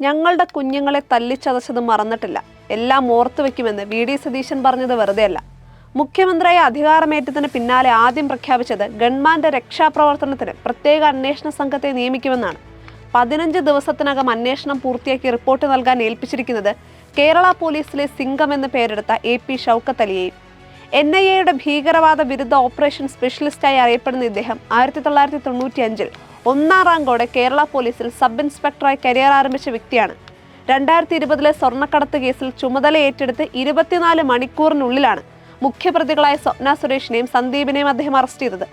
ഞങ്ങളുടെ കുഞ്ഞുങ്ങളെ തല്ലിച്ചതച്ചത് മറന്നിട്ടില്ല, എല്ലാം ഓർത്തു വെക്കുമെന്ന് വി ഡി സതീശൻ പറഞ്ഞത് വെറുതെയല്ല. മുഖ്യമന്ത്രിയായ അധികാരമേറ്റതിന് പിന്നാലെ ആദ്യം പ്രഖ്യാപിച്ചത് ഗൺമാന്റെ രക്ഷാപ്രവർത്തനത്തിന് പ്രത്യേക അന്വേഷണ സംഘത്തെ നിയമിക്കുമെന്നാണ്. 15 ദിവസത്തിനകം അന്വേഷണം പൂർത്തിയാക്കി റിപ്പോർട്ട് നൽകാൻ ഏൽപ്പിച്ചിരിക്കുന്നത് കേരള പോലീസിലെ സിംഗം എന്ന് പേരെടുത്ത AP ഷൗക്കത്ത് അലിയെയും. NIA ഭീകരവാദ വിരുദ്ധ ഓപ്പറേഷൻ സ്പെഷ്യലിസ്റ്റായി അറിയപ്പെടുന്ന ഇദ്ദേഹം 1995-ൽ 1ാം റാങ്കോടെ കേരള പോലീസിൽ സബ് ഇൻസ്പെക്ടറായി കരിയർ ആരംഭിച്ച വ്യക്തിയാണ്. 2020-ലെ സ്വർണ്ണക്കടത്ത് കേസിൽ ചുമതല ഏറ്റെടുത്ത് 24 മണിക്കൂറിനുള്ളിലാണ് മുഖ്യപ്രതികളായ സ്വപ്ന സുരേഷിനെയും സന്ദീപിനെയും അദ്ദേഹം അറസ്റ്റ് ചെയ്തത്.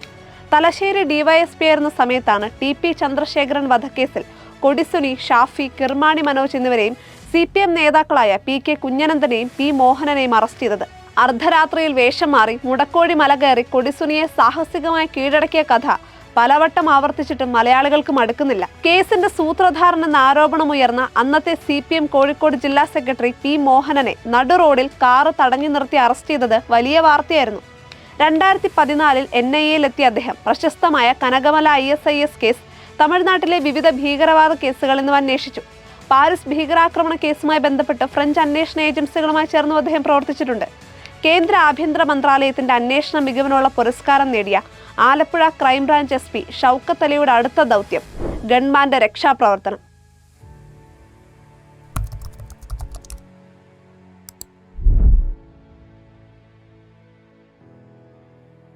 തലശ്ശേരി DYSP ആയിരുന്ന സമയത്താണ് TP ചന്ദ്രശേഖരൻ വധക്കേസിൽ കൊടിസുനി, ഷാഫി, കിർമാണി മനോജ് എന്നിവരെയും CPM നേതാക്കളായ PK കുഞ്ഞനന്ദനെയും P മോഹനനെയും അറസ്റ്റ് ചെയ്തത്. അർദ്ധരാത്രിയിൽ വേഷം മാറി മുടക്കോഴി മല കയറി കൊടിസുനിയെ സാഹസികമായി കീഴടക്കിയ കഥ പലവട്ടം ആവർത്തിച്ചിട്ടും മലയാളികൾക്ക് മടുക്കുന്നില്ല. കേസിന്റെ സൂത്രധാരൻ എന്ന ആരോപണമുയർന്ന അന്നത്തെ CPM കോഴിക്കോട് ജില്ലാ സെക്രട്ടറി P മോഹനനെ നടു റോഡിൽ കാറ് തടഞ്ഞു നിർത്തി അറസ്റ്റ് ചെയ്തത് വലിയ വാർത്തയായിരുന്നു. 2014-ൽ NIA-യിലെത്തിയ അദ്ദേഹം പ്രശസ്തമായ കനകമല ISIS കേസ്, തമിഴ്നാട്ടിലെ വിവിധ ഭീകരവാദ കേസുകൾ എന്നിവ അന്വേഷിച്ചു. പാരീസ് ഭീകരാക്രമണ കേസുമായി ബന്ധപ്പെട്ട് ഫ്രഞ്ച് അന്വേഷണ ഏജൻസികളുമായി ചേർന്നും അദ്ദേഹം പ്രവർത്തിച്ചിട്ടുണ്ട്. കേന്ദ്ര ആഭ്യന്തര മന്ത്രാലയത്തിന്റെ അന്വേഷണ മികവിനുള്ള പുരസ്കാരം നേടിയ ആലപ്പുഴ ക്രൈംബ്രാഞ്ച് SP ഷൗക്കത്ത് അലിയുടെ അടുത്ത ദൗത്യം ഗൺമാന്റെ രക്ഷാപ്രവർത്തനം.